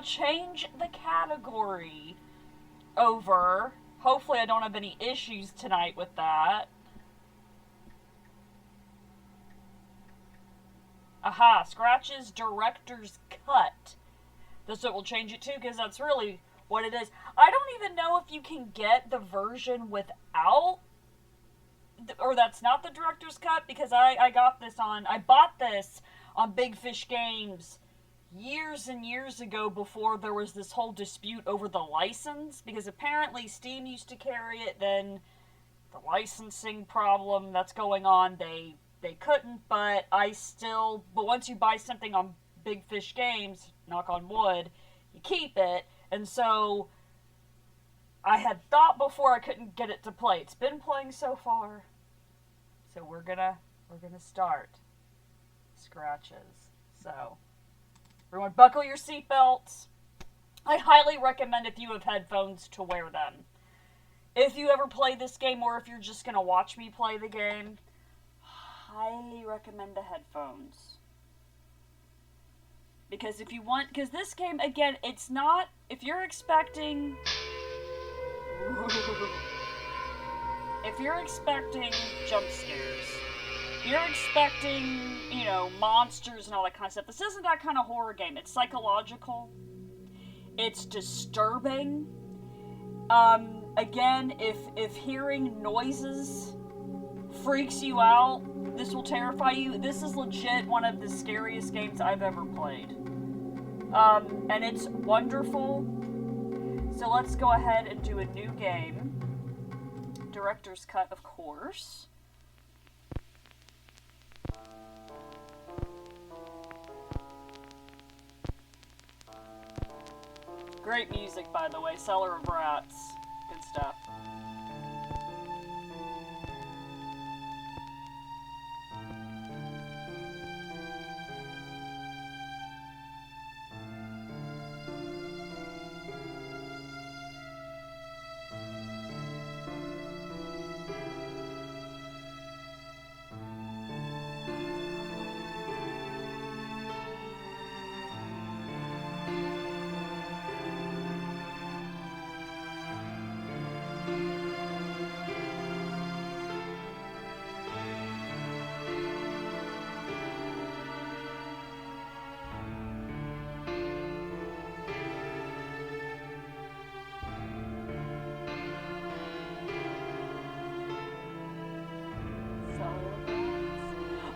change the category over. Hopefully I don't have any issues tonight with that. Aha, Scratch's Director's Cut. This will change it too, because that's really what it is. I don't even know if you can get the version without, or that's not the Director's Cut, because I bought this on Big Fish Games years and years ago, before there was this whole dispute over the license, because apparently Steam used to carry it, then the licensing problem that's going on, they couldn't, but once you buy something on Big Fish Games, knock on wood, you keep it, and so I had thought before I couldn't get it to play. It's been playing so far, so we're gonna start Scratches. So everyone, buckle your seatbelts. I highly recommend, if you have headphones, to wear them. If you ever play this game, or if you're just gonna watch me play the game, highly recommend the headphones. Because because this game, again, it's not, if you're expecting jump scares, you're expecting, monsters and all that kind of stuff, this isn't that kind of horror game. It's psychological. It's disturbing. Again, if hearing noises freaks you out, this will terrify you. This is legit one of the scariest games I've ever played. And it's wonderful. So let's go ahead and do a new game. Director's Cut, of course. Great music, by the way. Cellar of Rats. Good stuff.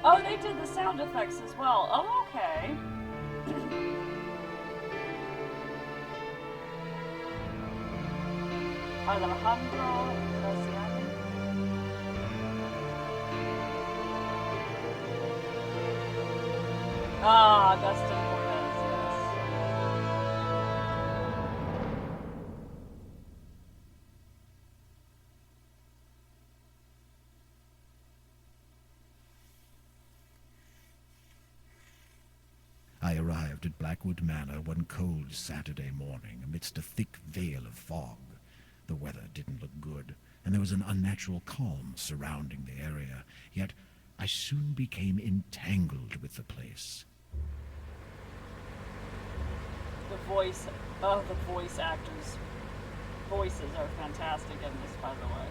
Oh, they did the sound effects as well. Oh, okay. Alejandro Graciani. Ah, Augustin Cortez, I arrived at Blackwood Manor one cold Saturday morning amidst a thick veil of fog. The weather didn't look good, and there was an unnatural calm surrounding the area, yet I soon became entangled with the place. The voice actors' voices are fantastic in this, by the way.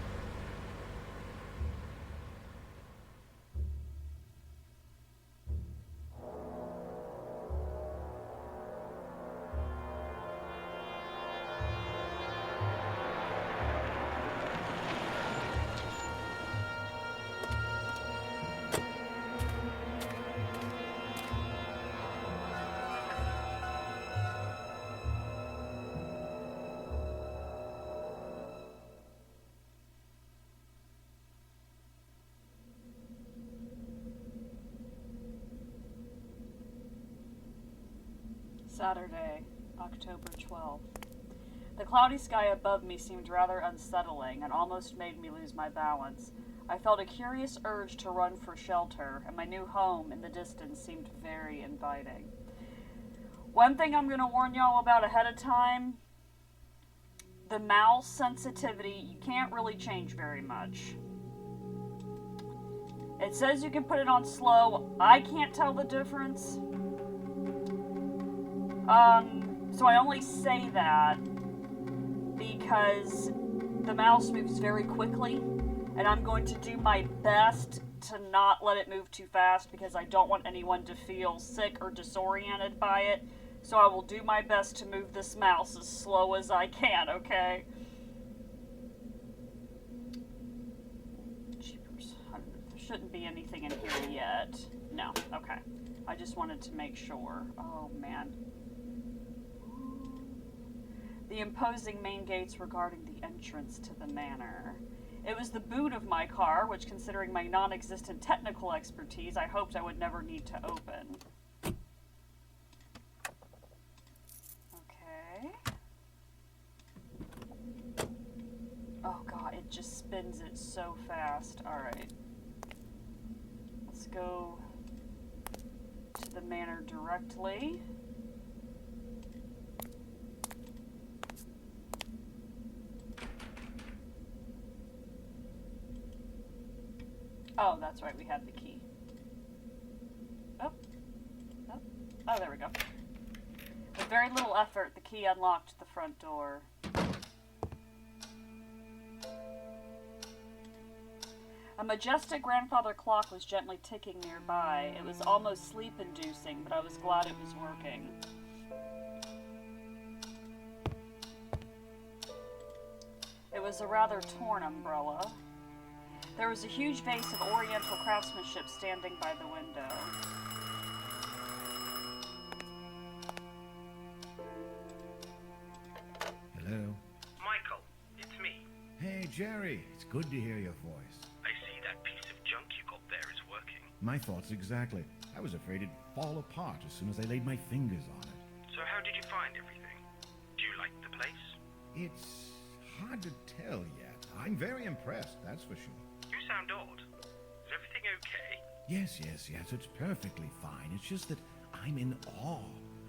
Saturday, October 12th. The cloudy sky above me seemed rather unsettling and almost made me lose my balance. I felt a curious urge to run for shelter, and my new home in the distance seemed very inviting. One thing I'm going to warn y'all about ahead of time, the mouse sensitivity, you can't really change very much. It says you can put it on slow. I can't tell the difference. So I only say that because the mouse moves very quickly, and I'm going to do my best to not let it move too fast because I don't want anyone to feel sick or disoriented by it. So I will do my best to move this mouse as slow as I can, okay? Jeepers. There shouldn't be anything in here yet. No, okay. I just wanted to make sure. Oh, man. The imposing main gates regarding the entrance to the manor. It was the boot of my car, which, considering my non-existent technical expertise, I hoped I would never need to open. Okay. Oh god, it just spins it so fast. Alright. Let's go to the manor directly. Oh, that's right, we had the key. Oh. Oh, oh, there we go. With very little effort, the key unlocked the front door. A majestic grandfather clock was gently ticking nearby. It was almost sleep-inducing, but I was glad it was working. It was a rather torn umbrella. There was a huge vase of oriental craftsmanship standing by the window. Hello? Michael, it's me. Hey, Jerry. It's good to hear your voice. I see that piece of junk you got there is working. My thoughts exactly. I was afraid it'd fall apart as soon as I laid my fingers on it. So how did you find everything? Do you like the place? It's hard to tell yet. I'm very impressed, that's for sure. You sound odd. Is everything okay? Yes, it's perfectly fine. It's just that I'm in awe.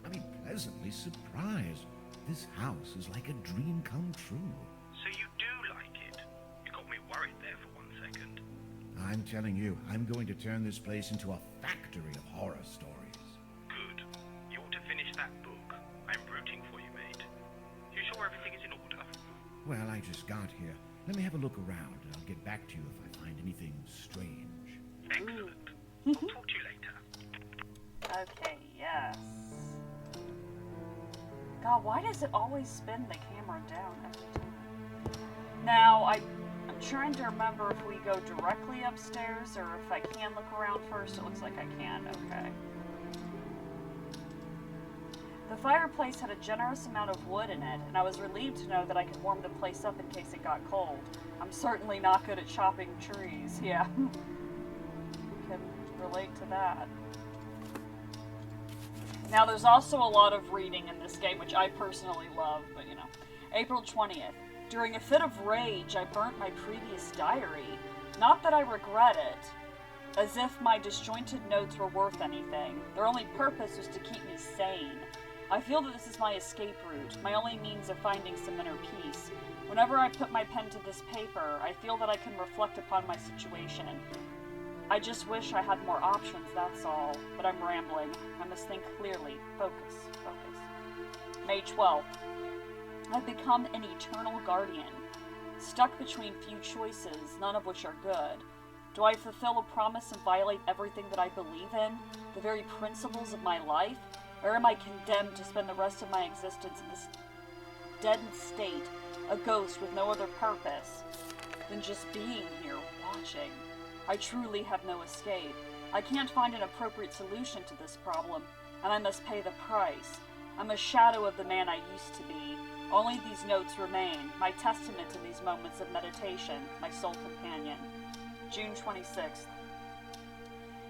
I mean, pleasantly surprised. This house is like a dream come true. So you do like it? You got me worried there for 1 second. I'm telling you, I'm going to turn this place into a factory of horror stories. Good. You ought to finish that book. I'm rooting for you, mate. You sure everything is in order? Well, I just got here. Let me have a look around, and I'll get back to you if I find anything strange. Excellent. I'll talk to you later. Okay, yes. God, why does it always spin the camera down every time? Now, I'm trying to remember if we go directly upstairs or if I can look around first. It looks like I can. Okay. The fireplace had a generous amount of wood in it, and I was relieved to know that I could warm the place up in case it got cold. I'm certainly not good at chopping trees, yeah. Can relate to that. Now, there's also a lot of reading in this game, which I personally love, but you know. April 20th. During a fit of rage, I burnt my previous diary. Not that I regret it, as if my disjointed notes were worth anything. Their only purpose was to keep me sane. I feel that this is my escape route, my only means of finding some inner peace. Whenever I put my pen to this paper, I feel that I can reflect upon my situation. I just wish I had more options, that's all. But I'm rambling. I must think clearly. Focus. May 12th. I've become an eternal guardian, stuck between few choices, none of which are good. Do I fulfill a promise and violate everything that I believe in, the very principles of my life? Or am I condemned to spend the rest of my existence in this deadened state, a ghost with no other purpose than just being here, watching? I truly have no escape. I can't find an appropriate solution to this problem, and I must pay the price. I'm a shadow of the man I used to be. Only these notes remain, my testament in these moments of meditation, my sole companion. June 26th.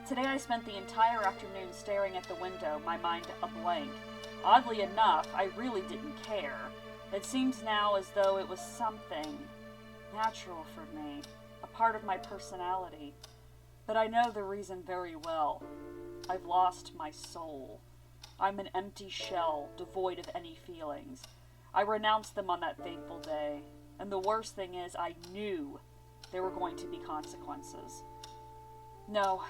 Today I spent the entire afternoon staring at the window, my mind a blank. Oddly enough, I really didn't care. It seems now as though it was something natural for me, a part of my personality. But I know the reason very well. I've lost my soul. I'm an empty shell, devoid of any feelings. I renounced them on that fateful day, and the worst thing is I knew there were going to be consequences. No,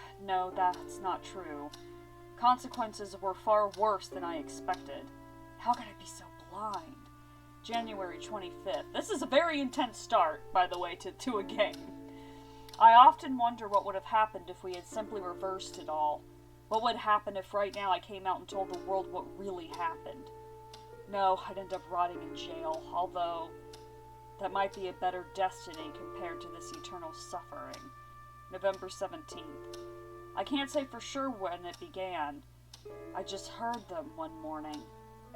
that's not true. Consequences were far worse than I expected. How could I be so blind? January 25th. This is a very intense start, by the way, to a game. I often wonder what would have happened if we had simply reversed it all. What would happen if right now I came out and told the world what really happened? No, I'd end up rotting in jail, although that might be a better destiny compared to this eternal suffering. November 17th. I can't say for sure when it began. I just heard them one morning,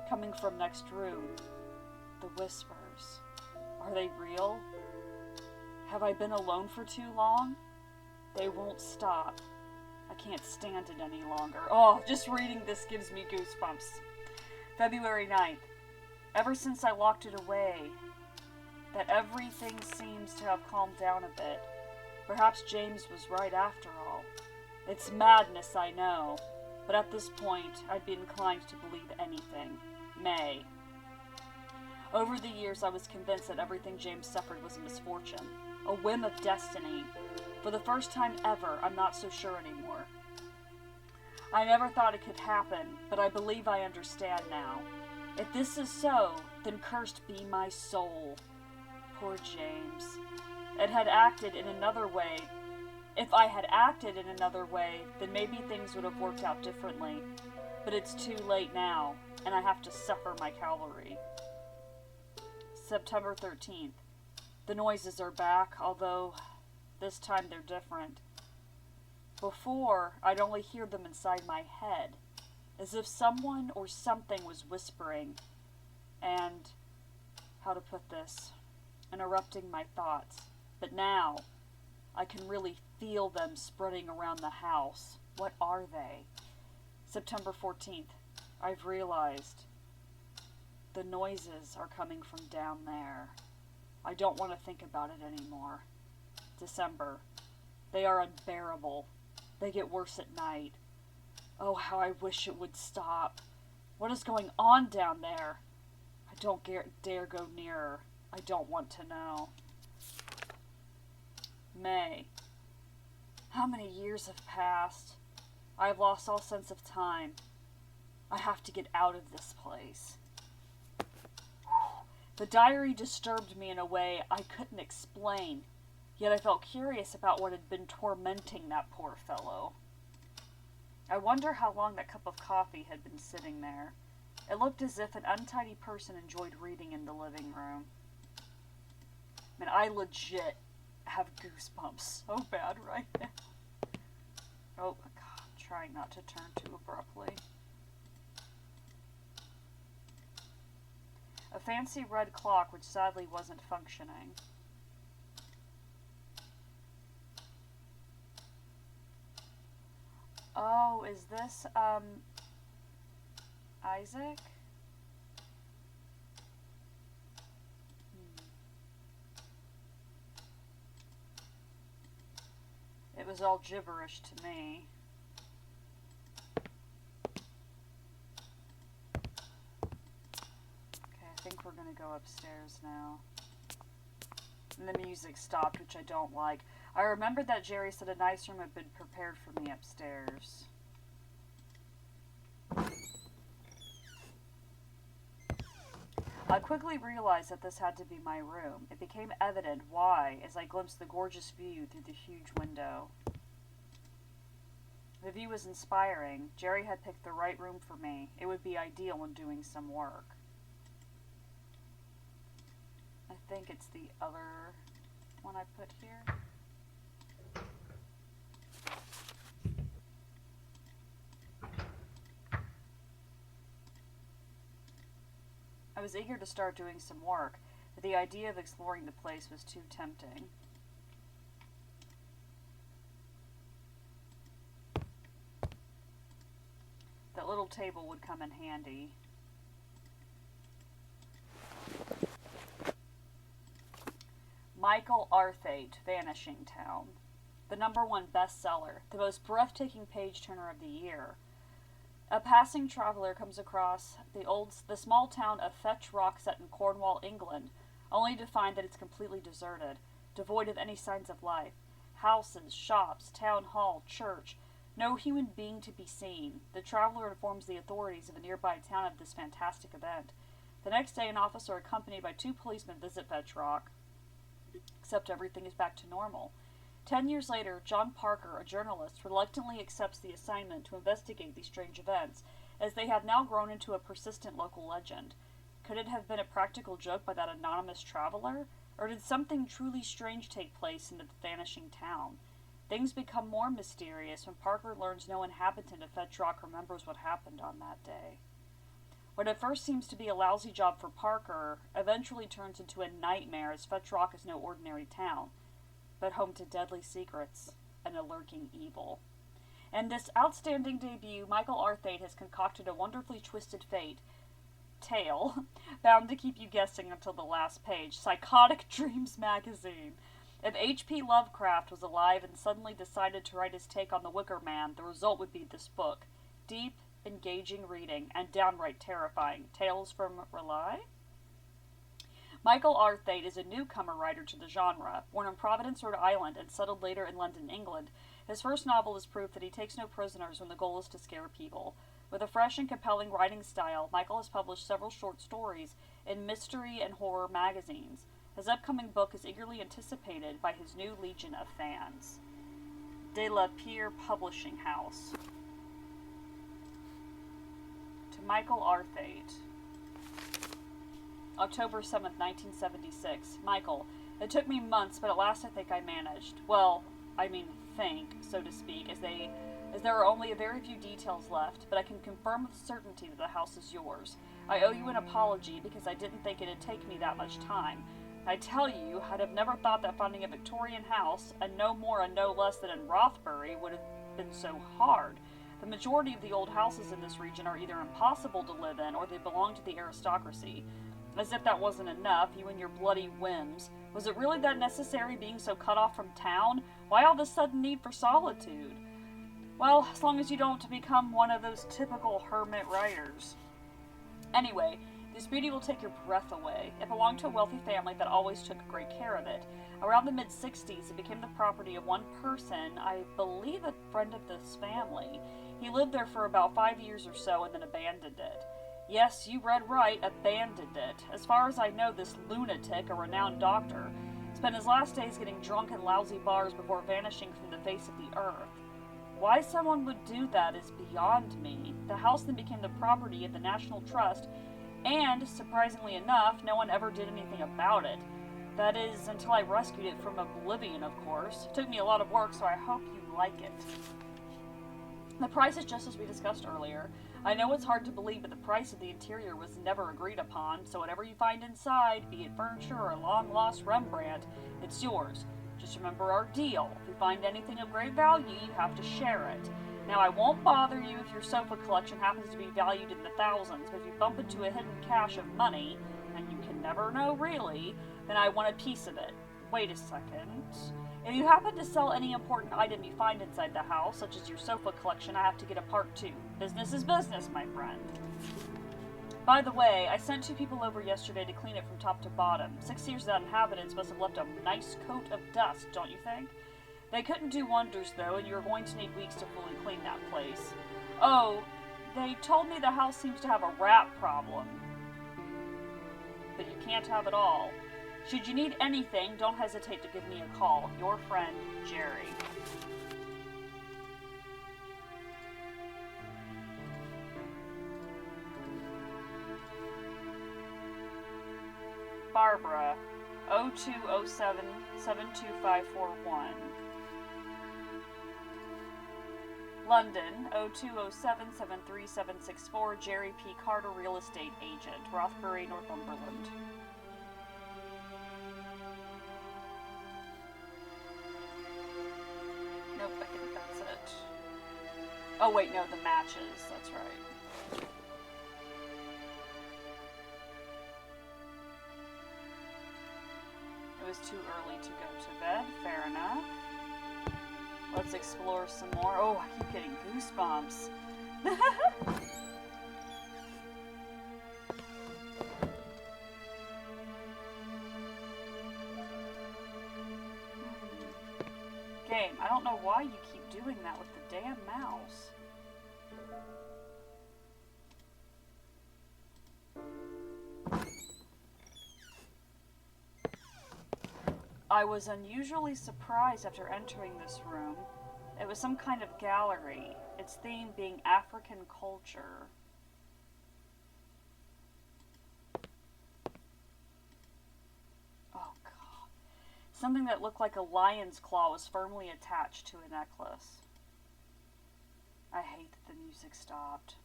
coming from next room. The whispers. Are they real? Have I been alone for too long? They won't stop. I can't stand it any longer. Oh, just reading this gives me goosebumps. February 9th. Ever since I locked it away, that everything seems to have calmed down a bit. Perhaps James was right after all. It's madness, I know, but at this point, I'd be inclined to believe anything. May. Over the years, I was convinced that everything James suffered was a misfortune, a whim of destiny. For the first time ever, I'm not so sure anymore. I never thought it could happen, but I believe I understand now. If this is so, then cursed be my soul. Poor James. It had acted in another way. If I had acted in another way, then maybe things would have worked out differently. But it's too late now, and I have to suffer my Calvary. September 13th. The noises are back, although this time they're different. Before, I'd only hear them inside my head, as if someone or something was whispering, and, how to put this, interrupting my thoughts. But now, I can really feel them spreading around the house. What are they? September 14th. I've realized the noises are coming from down there. I don't want to think about it anymore. December. They are unbearable. They get worse at night. Oh, how I wish it would stop. What is going on down there? I don't dare go nearer. I don't want to know. May. How many years have passed? I have lost all sense of time. I have to get out of this place. The diary disturbed me in a way I couldn't explain, yet I felt curious about what had been tormenting that poor fellow. I wonder how long that cup of coffee had been sitting there. It looked as if an untidy person enjoyed reading in the living room. I mean, I legit have goosebumps so bad right now. Oh, God, trying not to turn too abruptly. A fancy red clock which sadly wasn't functioning. Oh, is this, Isaac? It was all gibberish to me. Okay, I think we're gonna go upstairs now. And the music stopped, which I don't like. I remembered that Jerry said a nice room had been prepared for me upstairs. I quickly realized that this had to be my room. It became evident why as I glimpsed the gorgeous view through the huge window. The view was inspiring. Jerry had picked the right room for me. It would be ideal when doing some work. I think it's the other one I put here. I was eager to start doing some work, but the idea of exploring the place was too tempting. That little table would come in handy. Michael Arthate, Vanishing Town. The #1 bestseller, the most breathtaking page-turner of the year. A passing traveler comes across the small town of Fetch Rock set in Cornwall, England, only to find that it's completely deserted, devoid of any signs of life. Houses, shops, town hall, church, No human being to be seen. The traveler informs the authorities of a nearby town of this fantastic event. The next day, an officer accompanied by 2 policemen visit Fetch Rock. Except everything is back to normal. 10 years later, John Parker, a journalist, reluctantly accepts the assignment to investigate these strange events, as they have now grown into a persistent local legend. Could it have been a practical joke by that anonymous traveler? Or did something truly strange take place in the vanishing town? Things become more mysterious when Parker learns no inhabitant of Fetch Rock remembers what happened on that day. What at first seems to be a lousy job for Parker eventually turns into a nightmare, as Fetch Rock is no ordinary town, but home to deadly secrets and a lurking evil. In this outstanding debut, Michael Arthate has concocted a wonderfully twisted tale, bound to keep you guessing until the last page. Psychotic Dreams magazine. If H.P. Lovecraft was alive and suddenly decided to write his take on the Wicker Man, the result would be this book. Deep, engaging reading, and downright terrifying. Tales from R'lyeh? Michael Arthate is a newcomer writer to the genre. Born in Providence, Rhode Island, and settled later in London, England, his first novel is proof that he takes no prisoners when the goal is to scare people. With a fresh and compelling writing style, Michael has published several short stories in mystery and horror magazines. His upcoming book is eagerly anticipated by his new legion of fans. De La Pierre Publishing House. To Michael Arthate. October 7th, 1976. Michael, it took me months, but at last I think I managed. Well, so to speak, as there are only a very few details left, but I can confirm with certainty that the house is yours. I owe you an apology because I didn't think it'd take me that much time. I tell you, I'd have never thought that finding a Victorian house, and no more and no less than in Rothbury, would have been so hard. The majority of the old houses in this region are either impossible to live in, or they belong to the aristocracy. As if that wasn't enough, you and your bloody whims. Was it really that necessary being so cut off from town? Why all this sudden need for solitude? Well, as long as you don't become one of those typical hermit writers. Anyway, this beauty will take your breath away. It belonged to a wealthy family that always took great care of it. Around the mid-60s, it became the property of one person, I believe a friend of this family. He lived there for about 5 years or so and then abandoned it. Yes, you read right, abandoned it. As far as I know, this lunatic, a renowned doctor, spent his last days getting drunk in lousy bars before vanishing from the face of the earth. Why someone would do that is beyond me. The house then became the property of the National Trust, and, surprisingly enough, no one ever did anything about it. That is, until I rescued it from oblivion, of course. It took me a lot of work, so I hope you like it. The price is just as we discussed earlier. I know it's hard to believe, but the price of the interior was never agreed upon, so whatever you find inside, be it furniture or a long-lost Rembrandt, it's yours. Just remember our deal. If you find anything of great value, you have to share it. Now, I won't bother you if your sofa collection happens to be valued in the thousands, but if you bump into a hidden cache of money, and you can never know really, then I want a piece of it. Wait a second. If you happen to sell any important item you find inside the house, such as your sofa collection, I have to get a part too. Business is business, my friend. By the way, I sent 2 people over yesterday to clean it from top to bottom. 6 years that inhabitants must have left a nice coat of dust, don't you think? They couldn't do wonders, though, and you're going to need weeks to fully clean that place. Oh, they told me the house seems to have a rat problem. But you can't have it all. Should you need anything, don't hesitate to give me a call. Your friend, Jerry. Barbara, 0207 72541. London, 0207 73764, Jerry P. Carter, Real Estate Agent, Rothbury, Northumberland. Nope, I think that's it. Oh wait, no, the matches, that's right. It was too early to go to bed, fair enough. Let's explore some more. Oh, I keep getting goosebumps. Game, I don't know why you keep doing that with the damn mouse? I was unusually surprised after entering this room. It was some kind of gallery, its theme being African culture. Oh god. Something that looked like a lion's claw was firmly attached to a necklace. I hate that the music stopped.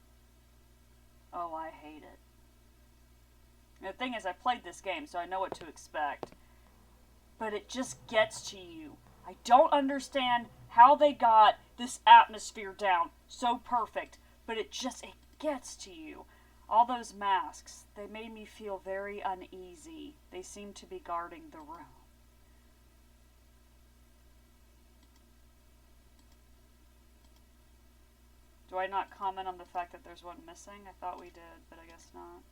Oh, I hate it. And the thing is, I played this game, so I know what to expect. But it just gets to you. I don't understand how they got this atmosphere down so perfect, but it gets to you. All those masks, they made me feel very uneasy. They seemed to be guarding the room. Do I not comment on the fact that there's one missing? I thought we did, but I guess not.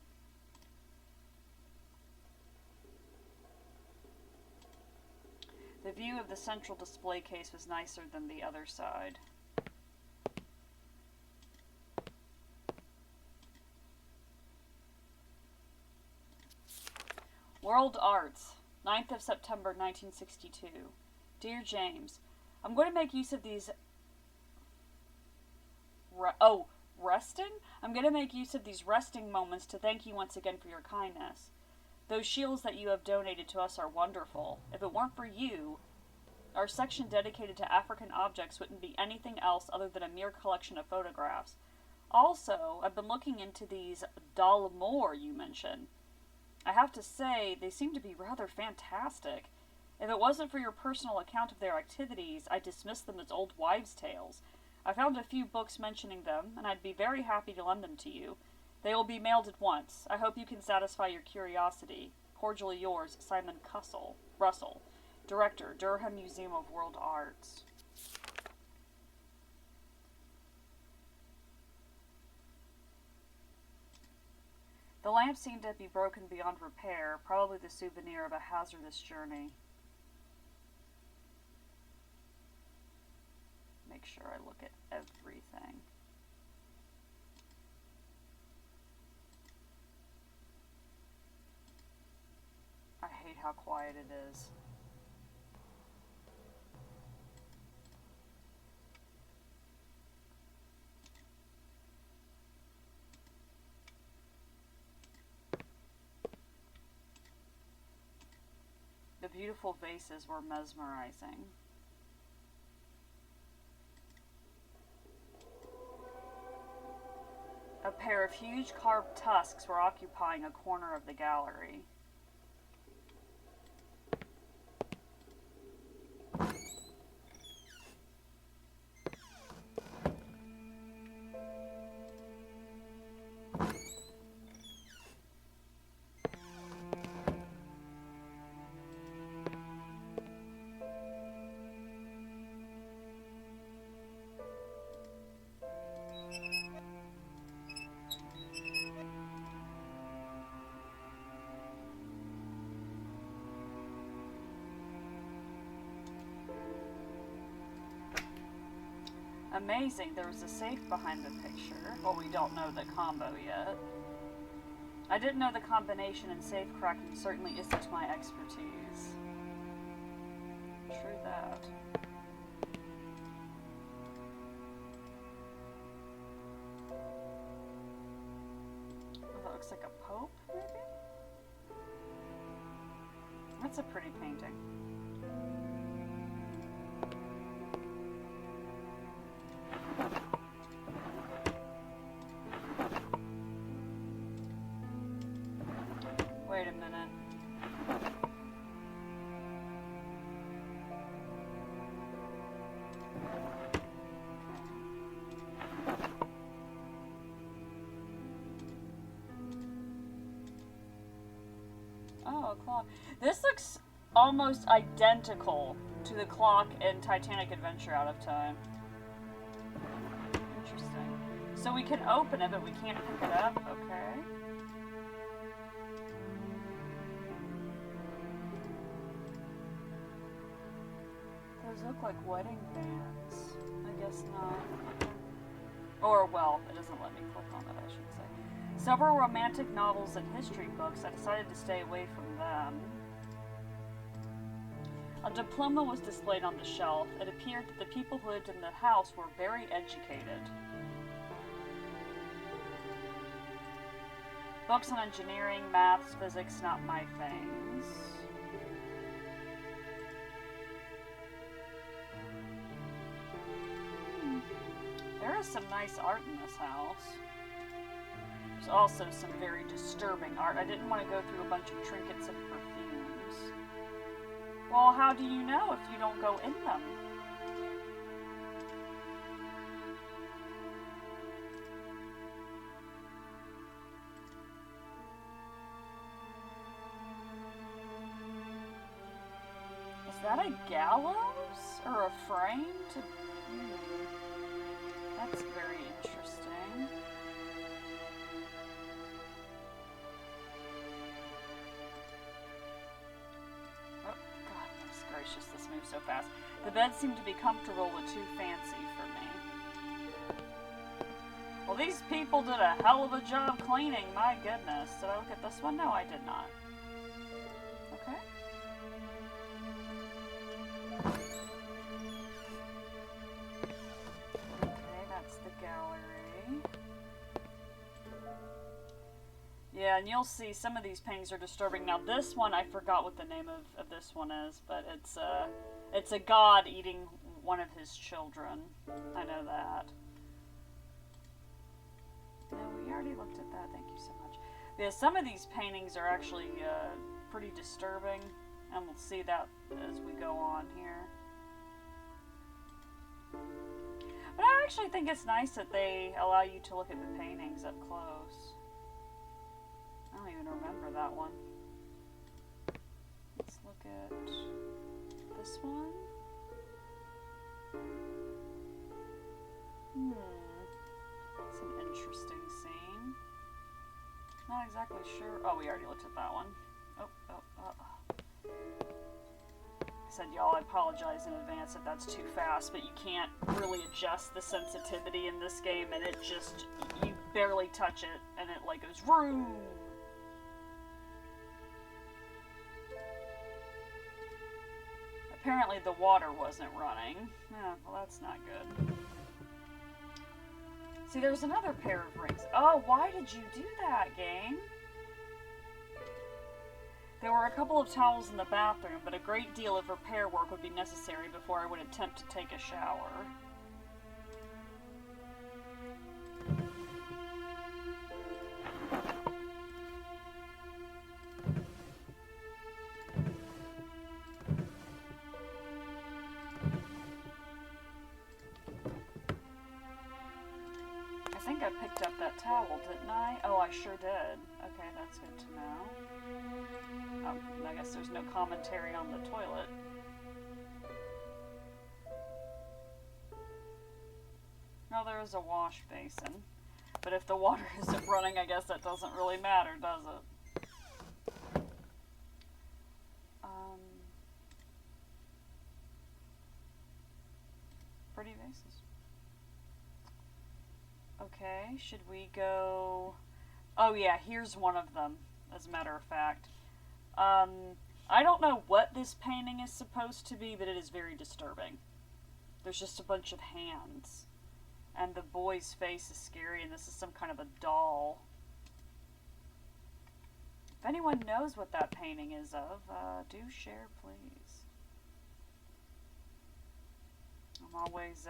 The view of the central display case was nicer than the other side. World Arts, 9th of September 1962. Dear James, I'm going to make use of these... resting? I'm going to make use of these resting moments to thank you once again for your kindness. Those shields that you have donated to us are wonderful. If it weren't for you, our section dedicated to African objects wouldn't be anything else other than a mere collection of photographs. Also, I've been looking into these Dalmor you mentioned. I have to say, they seem to be rather fantastic. If it wasn't for your personal account of their activities, I'd dismiss them as old wives' tales. I found a few books mentioning them, and I'd be very happy to lend them to you. They will be mailed at once. I hope you can satisfy your curiosity. Cordially yours, Simon Russell, Director, Durham Museum of World Arts. The lamp seemed to be broken beyond repair, probably the souvenir of a hazardous journey. Make sure I look at everything. I hate how quiet it is. The beautiful vases were mesmerizing. A pair of huge carved tusks were occupying a corner of the gallery. Amazing, there was a safe behind the picture. Well, we don't know the combo yet. I didn't know the combination in safe cracking certainly isn't my expertise. True that. Oh, that looks like a pope, maybe? That's a pretty painting. Wait a minute. Oh, a clock. This looks almost identical to the clock in Titanic Adventure Out of Time. Interesting. So we can open it, but we can't pick it up? Okay. Those look like wedding bands. I guess not. Or, well, it doesn't let me click on it, I should say. Several romantic novels and history books. I decided to stay away from them. A diploma was displayed on the shelf. It appeared that the people who lived in the house were very educated. Books on engineering, maths, physics, not my things. There is some nice art in this house. There's also some very disturbing art. I didn't want to go through a bunch of trinkets and perfumes. Well, how do you know if you don't go in them? Is that a gallows? Or a frame to... That's very interesting. Oh, goodness gracious, this moves so fast. The bed seemed to be comfortable but too fancy for me. Well, these people did a hell of a job cleaning, my goodness. Did I look at this one? No, I did not. Okay. Gallery. Yeah, and you'll see some of these paintings are disturbing. Now this one, I forgot what the name of this one is, but it's a god eating one of his children. I know that. No, we already looked at that. Thank you so much. Yeah, some of these paintings are actually pretty disturbing, and we'll see that as we go on here. But I actually think it's nice that they allow you to look at the paintings up close. I don't even remember that one. Let's look at this one. It's an interesting scene. Not exactly sure. Oh, we already looked at that one. I said, y'all, I apologize in advance if that's too fast, but you can't really adjust the sensitivity in this game, and it just, you barely touch it, and it like goes vroom. Apparently the water wasn't running. Oh, well, that's not good. See, there's another pair of rings. Oh, why did you do that, game? There were a couple of towels in the bathroom, but a great deal of repair work would be necessary before I would attempt to take a shower. I think I picked up that towel, didn't I? Oh, I sure did. Okay, that's good to know. I guess there's no commentary on the toilet. No, there is a wash basin. But if the water isn't running, I guess that doesn't really matter, does it? Pretty vases. Okay, should we go... Oh yeah, here's one of them, as a matter of fact. I don't know what this painting is supposed to be, but it is very disturbing. There's just a bunch of hands. And the boy's face is scary, and this is some kind of a doll. If anyone knows what that painting is of, do share, please. I'm always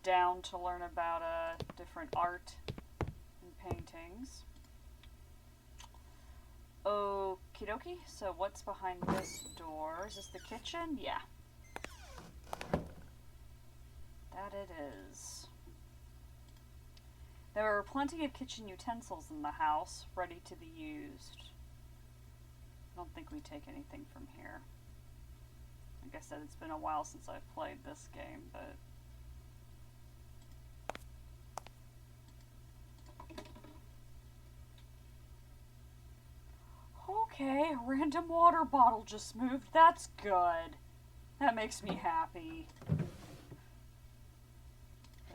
down to learn about different art and paintings. Okie dokie, so what's behind this door? Is this the kitchen? Yeah. That it is. There are plenty of kitchen utensils in the house, ready to be used. I don't think we take anything from here. Like I said, it's been a while since I've played this game, but... Okay, a random water bottle just moved. That's good. That makes me happy.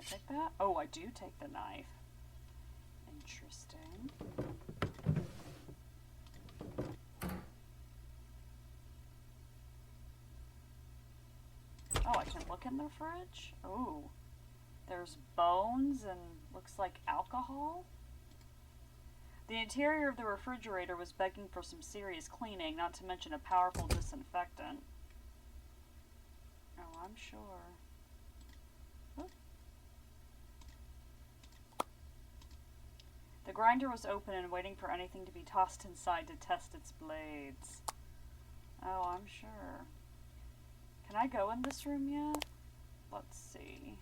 take that? Oh, I do take the knife. Interesting. Oh, I can look in the fridge? Oh. There's bones and looks like alcohol. The interior of the refrigerator was begging for some serious cleaning, not to mention a powerful disinfectant. Oh, I'm sure. Oop. The grinder was open and waiting for anything to be tossed inside to test its blades. Oh, I'm sure. Can I go in this room yet? Let's see.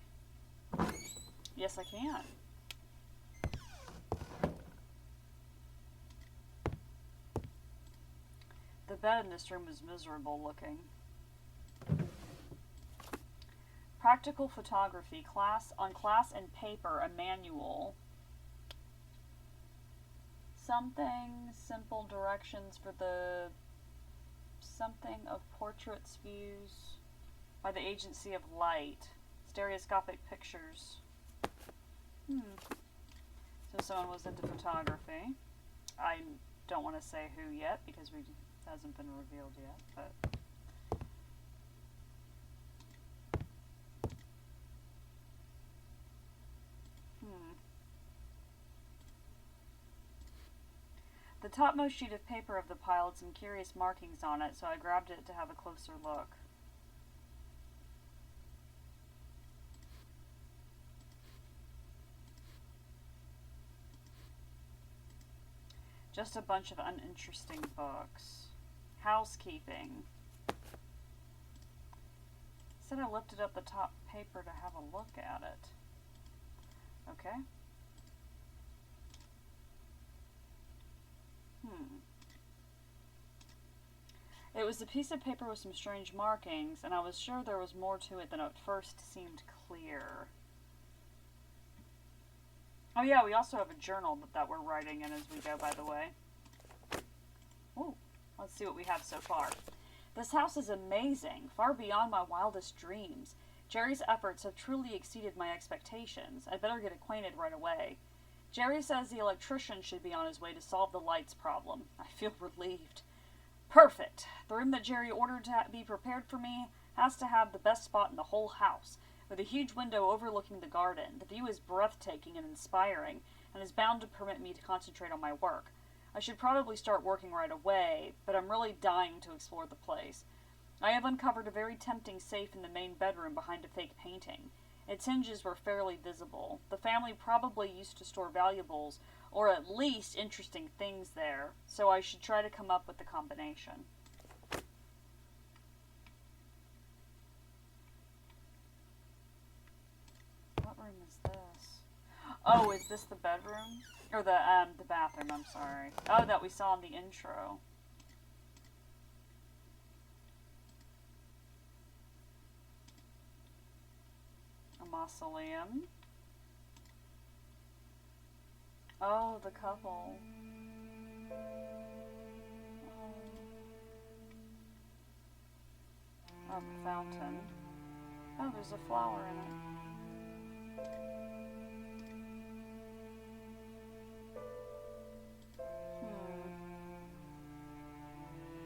Yes, I can. The bed in this room is miserable looking. Practical photography, class and paper, a manual. Something, simple directions for the something of portraits views by the Agency of Light. Stereoscopic pictures. So someone was into photography. I don't want to say who yet because it hasn't been revealed yet, but the topmost sheet of paper of the pile had some curious markings on it, so I grabbed it to have a closer look. Just a bunch of uninteresting books. Housekeeping. Said I lifted up the top paper to have a look at it. Okay. It was a piece of paper with some strange markings, and I was sure there was more to it than at first seemed clear. Oh yeah, we also have a journal that we're writing in as we go, by the way. Ooh, let's see what we have so far. This house is amazing, far beyond my wildest dreams. Jerry's efforts have truly exceeded my expectations. I'd better get acquainted right away. Jerry says the electrician should be on his way to solve the lights problem. I feel relieved. Perfect. The room that Jerry ordered to be prepared for me has to have the best spot in the whole house, with a huge window overlooking the garden. The view is breathtaking and inspiring, and is bound to permit me to concentrate on my work. I should probably start working right away, but I'm really dying to explore the place. I have uncovered a very tempting safe in the main bedroom behind a fake painting. Its hinges were fairly visible. The family probably used to store valuables, or at least interesting things there, so I should try to come up with the combination. What room is this? Oh, is this the bedroom? Or the bathroom, I'm sorry. Oh, that we saw in the intro. A mausoleum. Oh, the couple. Oh, the fountain. Oh, there's a flower in it.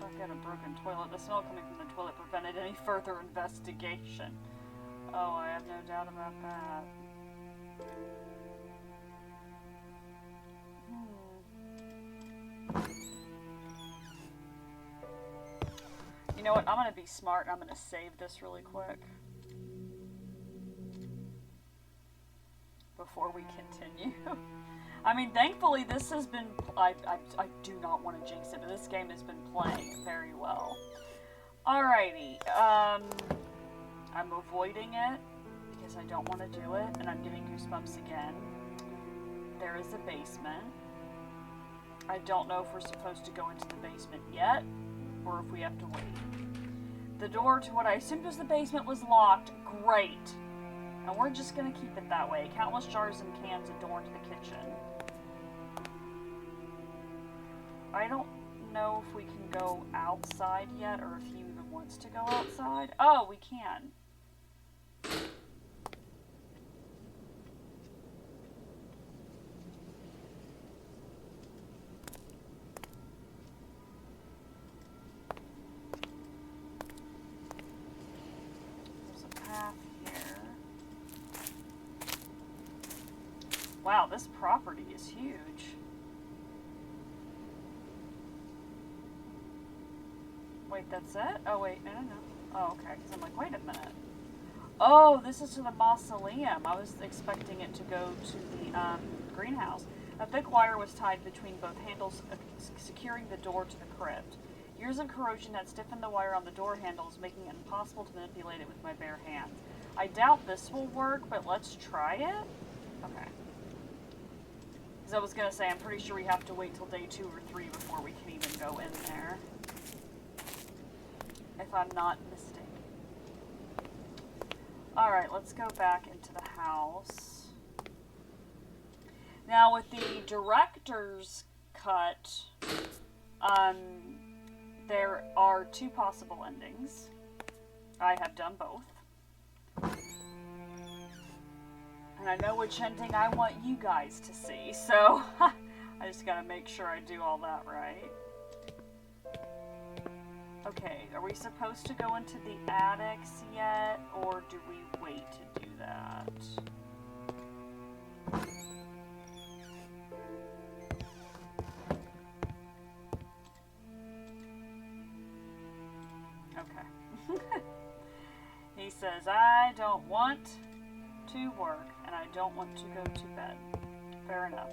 I've got a broken toilet. The smell coming from the toilet prevented any further investigation. Oh, I have no doubt about that. You know what? I'm going to be smart and I'm going to save this really quick before we continue. I mean, thankfully this has been, I do not want to jinx it, but this game has been playing very well. Alrighty, I'm avoiding it because I don't want to do it, and I'm getting goosebumps again. There is a basement. I don't know if we're supposed to go into the basement yet, or if we have to wait. The door to what I assumed was the basement was locked. Great. And we're just going to keep it that way. Countless jars and cans adorned the kitchen. I don't know if we can go outside yet, or if he even wants to go outside. Oh, we can. Wow, this property is huge. Wait, that's it? Oh, wait, no. Oh, okay, because I'm like, wait a minute. Oh, this is to the mausoleum. I was expecting it to go to the greenhouse. A thick wire was tied between both handles, securing the door to the crypt. Years of corrosion had stiffened the wire on the door handles, making it impossible to manipulate it with my bare hands. I doubt this will work, but let's try it. Okay. Because I was going to say, I'm pretty sure we have to wait till day 2 or 3 before we can even go in there. If I'm not mistaken. Alright, let's go back into the house. Now, with the director's cut, there are 2 possible endings. I have done both. And I know which ending I want you guys to see, so I just gotta make sure I do all that right. Okay, are we supposed to go into the attics yet, or do we wait to do that? Okay. He says, I don't want to work, and I don't want to go to bed. Fair enough.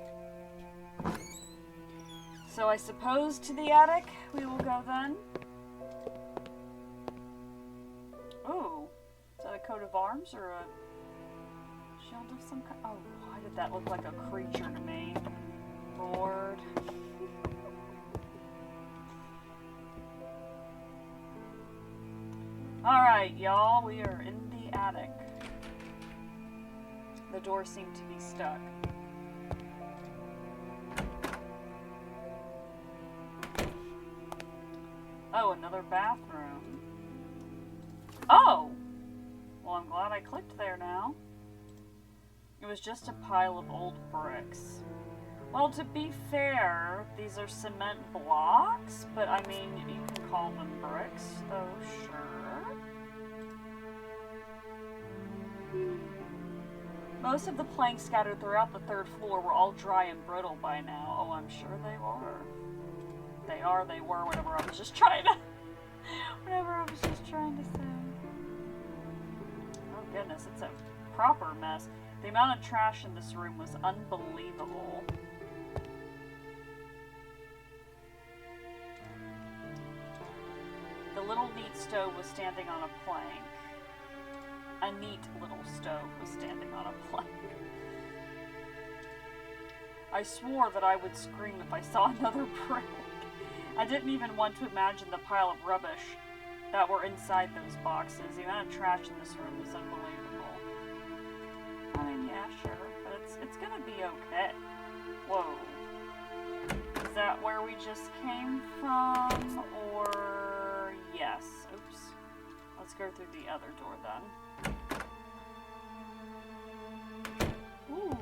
So I suppose to the attic we will go then. Ooh, is that a coat of arms or a shield of some kind? Oh, why did that look like a creature to me? Lord. Alright, y'all, we are in the attic. The door seemed to be stuck. Oh, another bathroom. Oh! Well, I'm glad I clicked there now. It was just a pile of old bricks. Well, to be fair, these are cement blocks, but I mean, you can call them bricks, so sure. Most of the planks scattered throughout the 3rd floor were all dry and brittle by now. Oh, I'm sure they were. They were, whatever I was just trying to... say. Oh goodness, it's a proper mess. The amount of trash in this room was unbelievable. The little neat stove was standing on a plank. A neat little stove was standing on a plank. I swore that I would scream if I saw another brick. I didn't even want to imagine the pile of rubbish that were inside those boxes. The amount of trash in this room was unbelievable. I mean, yeah, sure, but it's gonna be okay. Whoa. Is that where we just came from, or... yes. Oops. Let's go through the other door then. Ooh.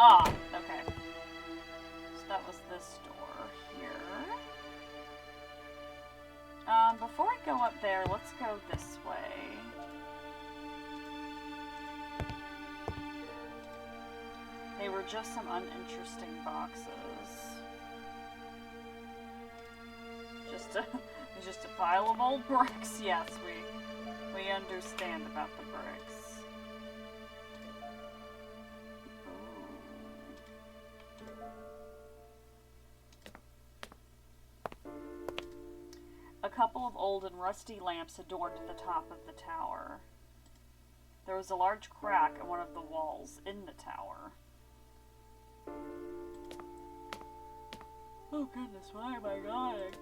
Ah, okay. So that was this door here. Before I go up there, let's go this way. They were just some uninteresting boxes. Just a pile of old bricks. Yes, we understand about the bricks. A couple of old and rusty lamps adorned the top of the tower. There was a large crack in one of the walls in the tower. Oh goodness, why am I dying?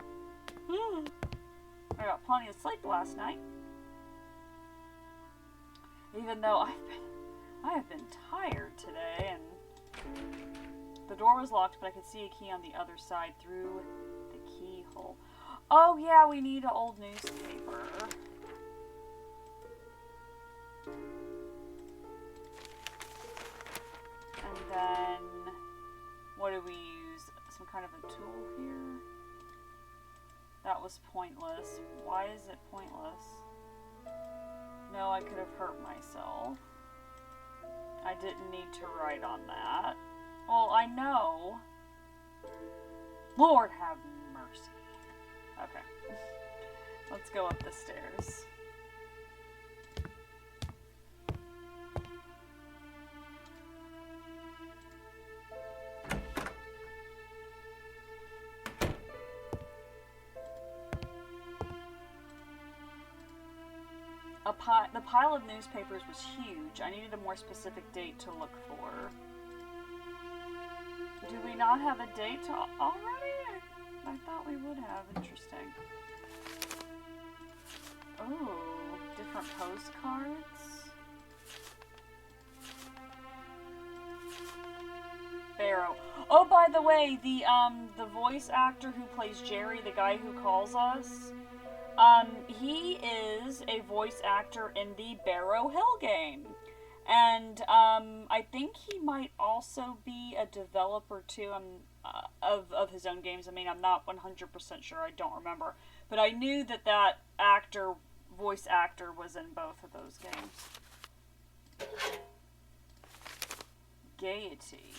I got plenty of sleep last night. Even though I have been tired today, and the door was locked, but I could see a key on the other side through the keyhole. Oh yeah, we need an old newspaper. And then, what do we use? Some kind of a tool here? That was pointless. Why is it pointless? I could have hurt myself. I didn't need to write on that. Well, I know. Lord have mercy. Okay. Let's go up the stairs. The pile of newspapers was huge. I needed a more specific date to look for. Do we not have a date already? I thought we would have. Interesting. Oh, different postcards. Barrow. Oh, by the way, the voice actor who plays Jerry, the guy who calls us, he is a voice actor in the Barrow Hill game. And I think he might also be a developer too of his own games. I mean, I'm not 100% sure. I don't remember. But I knew that voice actor was in both of those games. Gaiety.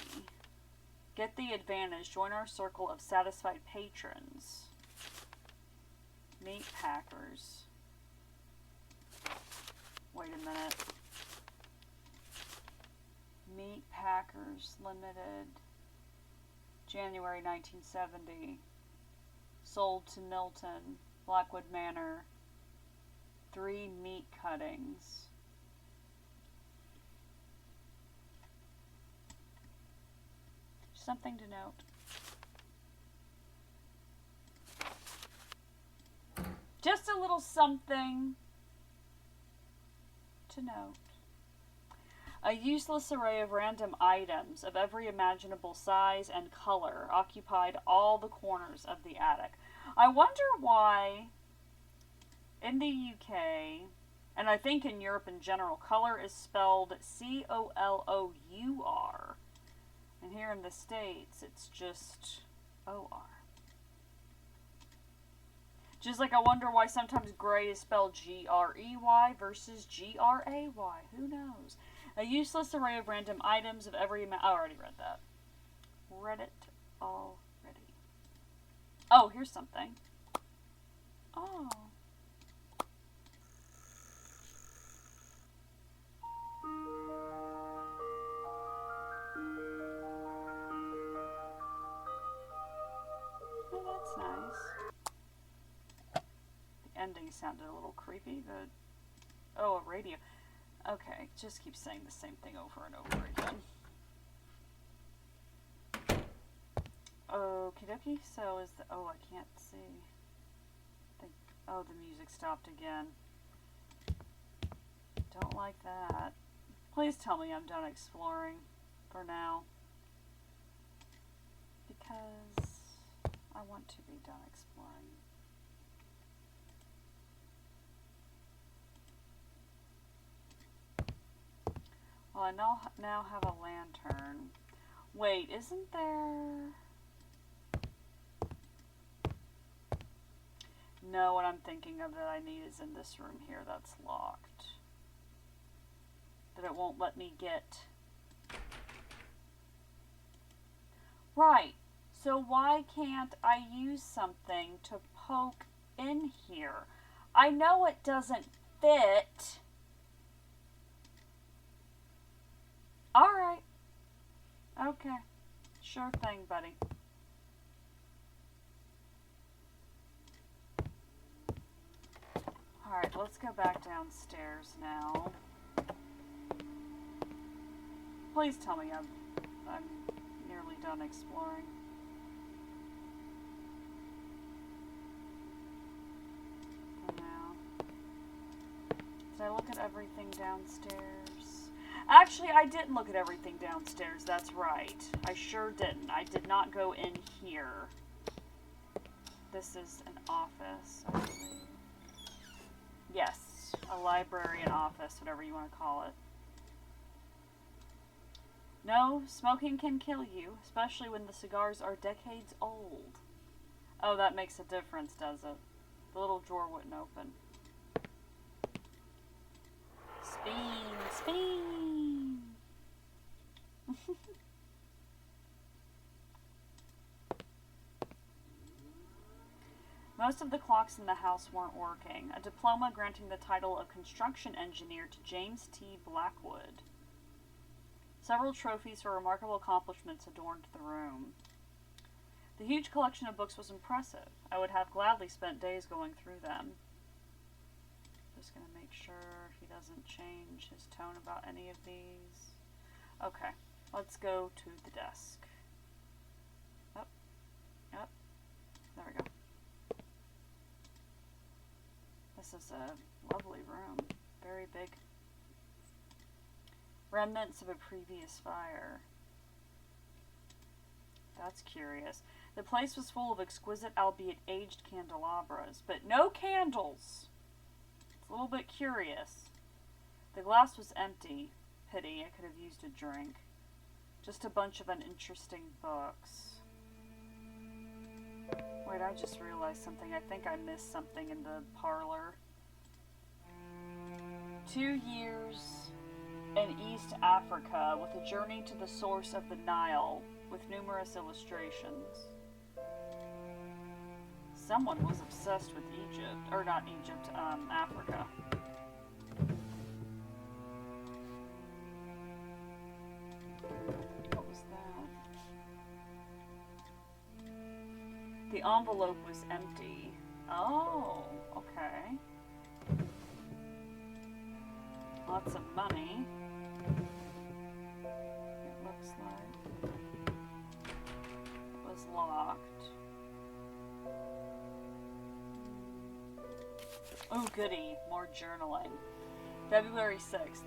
Get the advantage. Join our circle of satisfied patrons. Meat Packers. Wait a minute. Meat Packers Limited. January 1970. Sold to Milton. Blackwood Manor. 3 meat cuttings. Something to note. Just a little something to note. A useless array of random items of every imaginable size and color occupied all the corners of the attic. I wonder why in the UK, and I think in Europe in general, color is spelled C-O-L-O-U-R. And here in the States, it's just O-R. Just like I wonder why sometimes gray is spelled G-R-E-Y versus G-R-A-Y. Who knows? A useless array of random items of every amount. I already read that. Read it already. Oh, here's something. Oh. Oh, that's nice. The ending sounded a little creepy, but... Oh, a radio. Okay, just keep saying the same thing over and over again. Okie dokie, so is the... Oh, I can't see. Oh, the music stopped again. Don't like that. Please tell me I'm done exploring for now. Because I want to be done exploring. Well, I now have a lantern. Wait, isn't there... No, what I'm thinking of that I need is in this room here that's locked. That it won't let me get. Right. So why can't I use something to poke in here? I know it doesn't fit. Alright. Okay. Sure thing, buddy. Alright, let's go back downstairs now. Please tell me I'm nearly done exploring. For now. Did I look at everything downstairs? Actually, I didn't look at everything downstairs, that's right. I sure didn't. I did not go in here. This is an office, I believe. Yes, a library, an office, whatever you want to call it. No, smoking can kill you, especially when the cigars are decades old. Oh, that makes a difference, does it? The little drawer wouldn't open. Most of the clocks in the house weren't working. A diploma granting the title of construction engineer to James T. Blackwood. Several trophies for remarkable accomplishments adorned the room. The huge collection of books was impressive. I would have gladly spent days going through them. Just gonna make sure he doesn't change his tone about any of these. Okay, let's go to the desk. Up, up. There we go. This is a lovely room. Very big. Remnants of a previous fire. That's curious. The place was full of exquisite, albeit aged candelabras, but no candles. It's a little bit curious. The glass was empty. Pity, I could have used a drink. Just a bunch of uninteresting books. Wait, I just realized something. I think I missed something in the parlor. 2 years in East Africa with a journey to the source of the Nile with numerous illustrations. Someone was obsessed with Egypt, or not Egypt, Africa. What was that? The envelope was empty. Oh, okay. Lots of money. It looks like it was locked. Oh goody, more journaling. February 6th.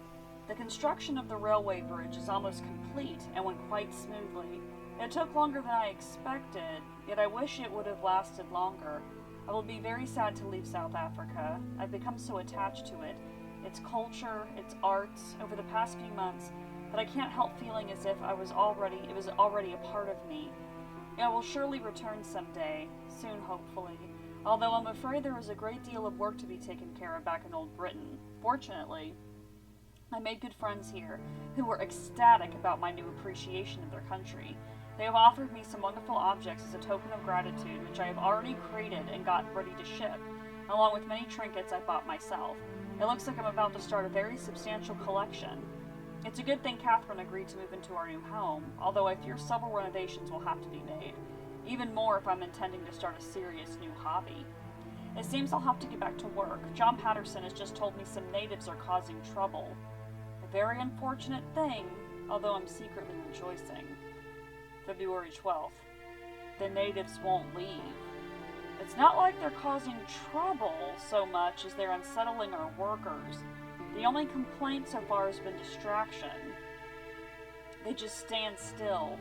The construction of the railway bridge is almost complete and went quite smoothly. It took longer than I expected, yet I wish it would have lasted longer. I will be very sad to leave South Africa. I've become so attached to it, its culture, its arts, over the past few months, that I can't help feeling as if it was already a part of me. I will surely return someday, soon hopefully, although I'm afraid there is a great deal of work to be taken care of back in Old Britain. Fortunately, I made good friends here, who were ecstatic about my new appreciation of their country. They have offered me some wonderful objects as a token of gratitude, which I have already created and got ready to ship, along with many trinkets I bought myself. It looks like I'm about to start a very substantial collection. It's a good thing Catherine agreed to move into our new home, although I fear several renovations will have to be made. Even more if I'm intending to start a serious new hobby. It seems I'll have to get back to work. John Patterson has just told me some natives are causing trouble. A very unfortunate thing, although I'm secretly rejoicing. February 12th. The natives won't leave. It's not like they're causing trouble so much as they're unsettling our workers. The only complaint so far has been distraction. They just stand still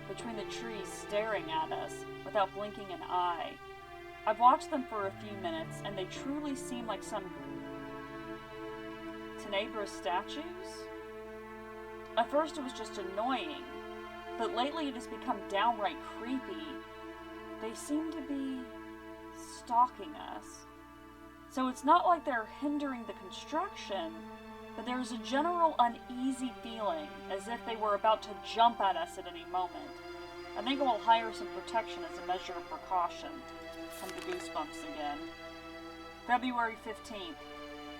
between the trees staring at us without blinking an eye. I've watched them for a few minutes and they truly seem like some Tenebra statues? At first it was just annoying, but lately it has become downright creepy. They seem to be stalking us. So it's not like they're hindering the construction, but there's a general uneasy feeling as if they were about to jump at us at any moment. I think I will hire some protection as a measure of precaution. Come to goosebumps again. February 15th.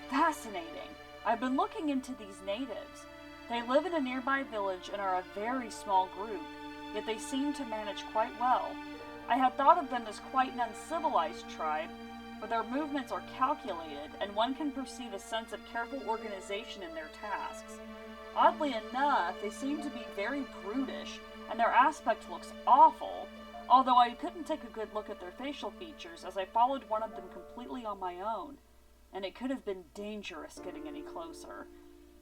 Fascinating. I've been looking into these natives. They live in a nearby village and are a very small group, yet they seem to manage quite well. I had thought of them as quite an uncivilized tribe, but their movements are calculated, and one can perceive a sense of careful organization in their tasks. Oddly enough, they seem to be very brutish, and their aspect looks awful, although I couldn't take a good look at their facial features as I followed one of them completely on my own, and it could have been dangerous getting any closer.